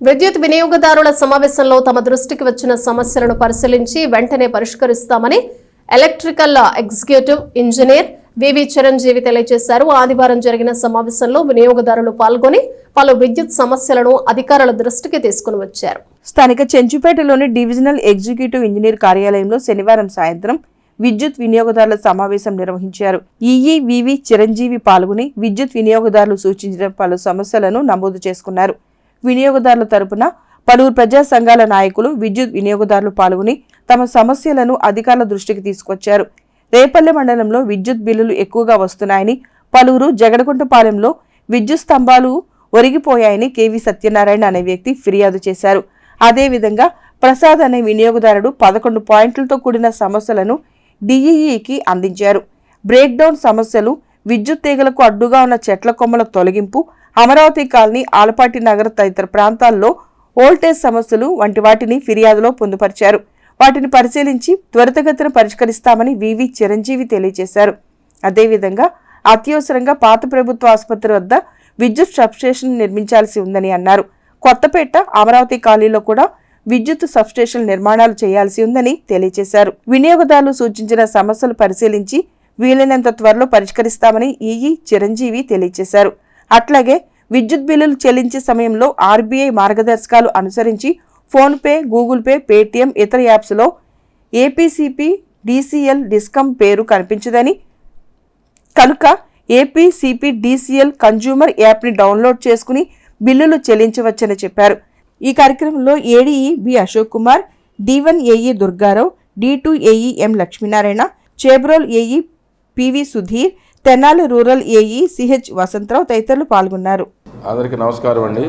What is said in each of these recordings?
విద్యుత్ వినియోగదారుల సమావేశంలో తమ దృష్టికి వచ్చిన సమస్యలను పరిశీలించి వెంటనే పరిష్కరిస్తామని ఎలక్ట్రికల్ ఎగ్జిక్యూటివ్ ఇంజనీర్ వివి చిరంజీవి తెలియజేశారు. ఆదివారం జరిగిన సమావేశంలో వినియోగదారులు పాల్గొని పలు విద్యుత్ సమస్యలను అధికారుల దృష్టికి తీసుకుని వచ్చారు. స్థానిక చెంచుపేటలోని డివిజనల్ ఎగ్జిక్యూటివ్ ఇంజనీర్ కార్యాలయంలో శనివారం సాయంత్రం విద్యుత్ వినియోగదారుల సమావేశం నిర్వహించారు. ఈఈ వివి చిరంజీవి పాల్గొని విద్యుత్ వినియోగదారులు సూచించిన పలు సమస్యలను నమోదు చేసుకున్నారు. వినియోగదారుల తరపున పలువురు ప్రజా సంఘాల నాయకులు విద్యుత్ వినియోగదారులు పాల్గొని తమ సమస్యలను అధికారుల దృష్టికి తీసుకొచ్చారు. రేపల్లె మండలంలో విద్యుత్ బిల్లులు ఎక్కువగా వస్తున్నాయని, పలువురు జగడకుంటపాలెంలో విద్యుత్ స్తంభాలు ఒరిగిపోయాయని కేవీ సత్యనారాయణ అనే వ్యక్తి ఫిర్యాదు చేశారు. అదేవిధంగా ప్రసాద్ అనే వినియోగదారుడు 11 పాయింట్లతో కూడిన సమస్యలను డిఈఈకి అందించారు. బ్రేక్డౌన్ సమస్యలు, విద్యుత్ తీగలకు అడ్డుగా ఉన్న చెట్ల కొమ్మల తొలగింపు, అమరావతి కాలనీ, ఆలపాటి నగర్ తదితర ప్రాంతాల్లో వోల్టేజ్ సమస్యలు వంటి వాటిని ఫిర్యాదులో పొందుపరిచారు. వాటిని పరిశీలించి త్వరితగతిన పరిష్కరిస్తామని వివి చిరంజీవి తెలియజేశారు. అదేవిధంగా అత్యవసరంగా పాత ప్రభుత్వ ఆసుపత్రి వద్ద విద్యుత్ సబ్స్టేషన్ నిర్మించాల్సి ఉందని అన్నారు. కొత్తపేట, అమరావతి కాలనీలో కూడా విద్యుత్ సబ్స్టేషన్ నిర్మాణాలు చేయాల్సి ఉందని తెలియజేశారు. వినియోగదారులు సూచించిన సమస్యలు పరిశీలించి వీలైనంత త్వరలో పరిష్కరిస్తామని ఈఈ చిరంజీవి తెలియజేశారు. అట్లాగే విద్యుత్ బిల్లులు చెల్లించే సమయంలో ఆర్బీఐ మార్గదర్శకాలు అనుసరించి ఫోన్పే, గూగుల్ పే, పేటీఎం, ఇతర యాప్స్లో ఏపీసీపీ డీసీఎల్ డిస్కమ్ పేరు కనిపించదని, కనుక ఏపీసీపీ డీసీఎల్ కన్జ్యూమర్ యాప్ని డౌన్లోడ్ చేసుకుని బిల్లులు చెల్లించవచ్చని చెప్పారు. ఈ కార్యక్రమంలో ADE B Ashok Kumar, D1 AE Durgarao, D2 AE M Lakshminarayana, Chebrol AE PV Sudheer, Tenali rural AE CH Vasantharao తదితరులు పాల్గొన్నారు. అందరికీ నమస్కారం అండి.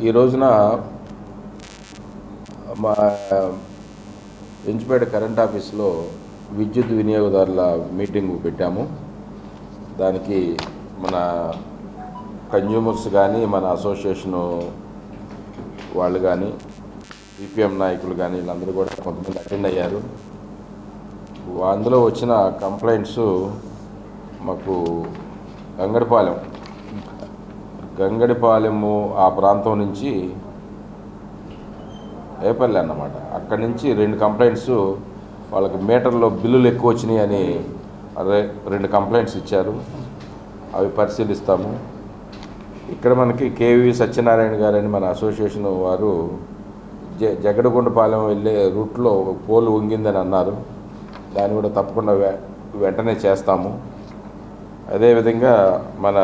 ఈ రోజున మా చెంచుపేట కరెంట్ ఆఫీస్లో విద్యుత్ వినియోగదారుల మీటింగ్ పెట్టాము. దానికి మన కన్జ్యూమర్స్ కానీ, మన అసోసియేషను వాళ్ళు కానీ, ఈపీఎం నాయకులు కానీ వీళ్ళందరూ కూడా కొంతమంది అటెండ్ అయ్యారు. అందులో వచ్చిన కంప్లైంట్స్ మాకు గంగడిపాలెము ఆ ప్రాంతం నుంచి రేపల్లె అన్నమాట. అక్కడి నుంచి 2 కంప్లైంట్స్ వాళ్ళకి మీటర్లో బిల్లులు ఎక్కువ వచ్చినాయి అని 2 కంప్లైంట్స్ ఇచ్చారు. అవి పరిశీలిస్తాము. ఇక్కడ మనకి కేవీ సత్యనారాయణ గారని మన అసోసియేషన్ వారు జగడగుండపాలెం వెళ్ళే రూట్లో పోలు వంగిందని అన్నారు. దాన్ని కూడా తప్పకుండా వెంటనే చేస్తాము. అదేవిధంగా మన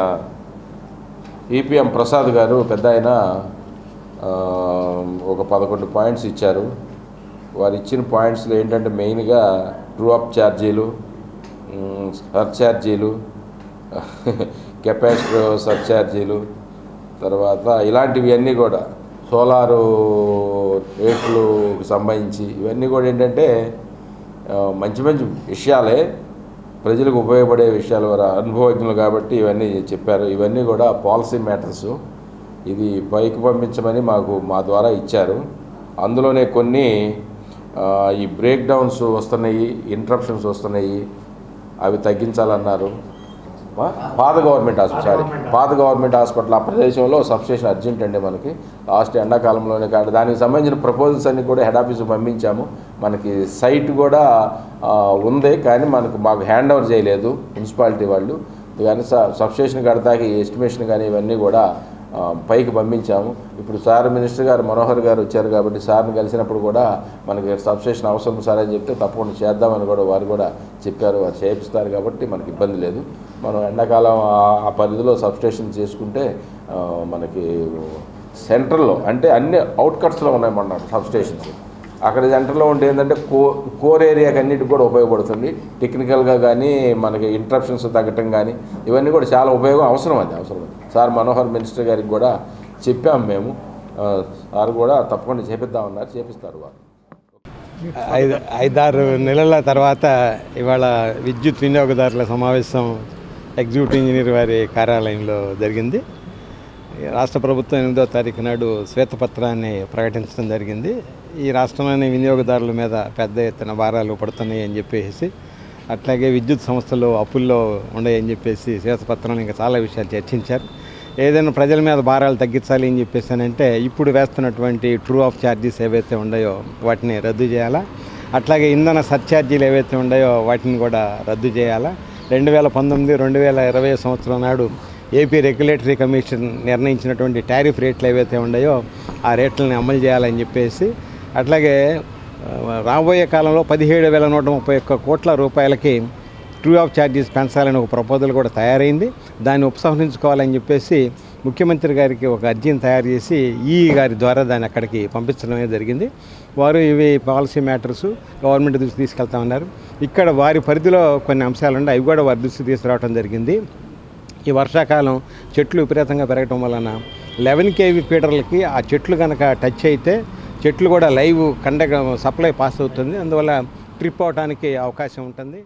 ఈపీఎం ప్రసాద్ గారు పెద్ద ఆయన ఒక 11 పాయింట్స్ ఇచ్చారు. వారు ఇచ్చిన పాయింట్స్లో ఏంటంటే మెయిన్గా ట్రూ అప్ ఛార్జీలు, సర్ఛార్జీలు, కెపాసిటర్ సర్ఛార్జీలు, తర్వాత ఇలాంటివి అన్నీ కూడా సోలారు రేట్లకు సంబంధించి ఇవన్నీ కూడా ఏంటంటే మంచి మంచి విషయాలే, ప్రజలకు ఉపయోగపడే విషయాలు. వారు అనుభవజ్ఞులు కాబట్టి ఇవన్నీ చెప్పారు. ఇవన్నీ కూడా పాలసీ మ్యాటర్స్. ఇది పైకి పంపించమని మా ద్వారా ఇచ్చారు. అందులోనే కొన్ని ఈ బ్రేక్ డౌన్స్ వస్తున్నాయి, ఇంటరప్షన్స్ వస్తున్నాయి, అవి తగ్గించాలన్నారు. పాత గవర్నమెంట్ హాస్పిటల్ ఆ ప్రదేశంలో సబ్స్టేషన్ అర్జెంట్ అండి. మనకి లాస్ట్ ఎండాకాలంలోనే కాదు, దానికి సంబంధించిన ప్రపోజల్స్ అన్ని కూడా హెడ్ ఆఫీస్కి పంపించాము. మనకి సైట్ కూడా ఉంది, కానీ మాకు హ్యాండ్ ఓవర్ చేయలేదు మున్సిపాలిటీ వాళ్ళు. కానీ సబ్స్టేషన్ కడతాకి ఎస్టిమేషన్ కానీ ఇవన్నీ కూడా పైకి పంపించాము. ఇప్పుడు సార్ మినిస్టర్ గారు మనోహర్ గారు వచ్చారు కాబట్టి సార్ని కలిసినప్పుడు కూడా మనకి సబ్స్టేషన్ అవసరం సార్ అని చెప్తే తప్పకుండా చేద్దామని కూడా వారు కూడా చెప్పారు. వారు చేపిస్తారు కాబట్టి మనకి ఇబ్బంది లేదు. మనం ఎండాకాలం ఆ పరిధిలో సబ్స్టేషన్ చేసుకుంటే మనకి సెంటర్లో అంటే అన్ని అవుట్కట్స్లో ఉన్నాయన్నమాట సబ్స్టేషన్స్. అక్కడ సెంటర్లో ఉంటే ఏంటంటే కోర్ ఏరియాకి అన్నిటికి కూడా ఉపయోగపడుతుంది. టెక్నికల్గా కానీ మనకి ఇంటరప్షన్స్ తగ్గటం కానీ ఇవన్నీ కూడా చాలా అవసరం అది. సార్ మనోహర్ మినిస్టర్ గారికి కూడా చెప్పాము మేము. సార్ కూడా తప్పకుండా చేపిద్దామన్నారు, చేపిస్తారు వారు. 5-6 నెలల తర్వాత ఇవాళ విద్యుత్ వినియోగదారుల సమావేశం ఎగ్జిక్యూటివ్ ఇంజనీర్ వారి కార్యాలయంలో జరిగింది. రాష్ట్ర ప్రభుత్వం 8వ తారీఖు నాడు శ్వేతపత్రాన్ని ప్రకటించడం జరిగింది. ఈ రాష్ట్రంలోని వినియోగదారుల మీద పెద్ద ఎత్తున భారాలు పడుతున్నాయి అని చెప్పేసి, అట్లాగే విద్యుత్ సంస్థలు అప్పుల్లో ఉన్నాయని చెప్పేసి శ్వేతపత్రంలో ఇంకా చాలా విషయాలు చర్చించారు. ఏదైనా ప్రజల మీద భారాలు తగ్గించాలి అని చెప్పేసానంటే ఇప్పుడు వేస్తున్నటువంటి ట్రూ ఆఫ్ ఛార్జెస్ ఏవైతే ఉన్నాయో వాటిని రద్దు చేయాలా, అట్లాగే ఇంధన సర్ఛార్జీలు ఏవైతే ఉన్నాయో వాటిని కూడా రద్దు చేయాలా. 2019-2020 సంవత్సరం నాడు ఏపీ రెగ్యులేటరీ కమిషన్ నిర్ణయించినటువంటి టారిఫ్ రేట్లు ఏవైతే ఉన్నాయో ఆ రేట్లని అమలు చేయాలని చెప్పేసి, అట్లాగే రాబోయే కాలంలో 17,131 కోట్ల రూపాయలకి ట్రూ ఆఫ్ ఛార్జెస్ పెంచాలని ఒక ప్రపోజల్ కూడా తయారైంది. దాన్ని ఉపసంహరించుకోవాలని చెప్పేసి ముఖ్యమంత్రి గారికి ఒక అర్జీని తయారు చేసి గారి ద్వారా దాన్ని అక్కడికి పంపించడమే జరిగింది. వారు ఇవి పాలసీ మ్యాటర్స్ గవర్నమెంట్ దృష్టి తీసుకెళ్తామన్నారు. ఇక్కడ వారి పరిధిలో కొన్ని అంశాలు ఉన్నాయి, అవి కూడా వారి దృష్టికి తీసుకురావడం జరిగింది. ఈ వర్షాకాలం చెట్లు విపరీతంగా పెరగటం వలన 11 kV ఫీడర్లకి ఆ చెట్లు కనుక టచ్ అయితే చెట్లు కూడా లైవ్ సప్లై పాస్ అవుతుంది, అందువల్ల ట్రిప్ అవడానికి అవకాశం ఉంటుంది.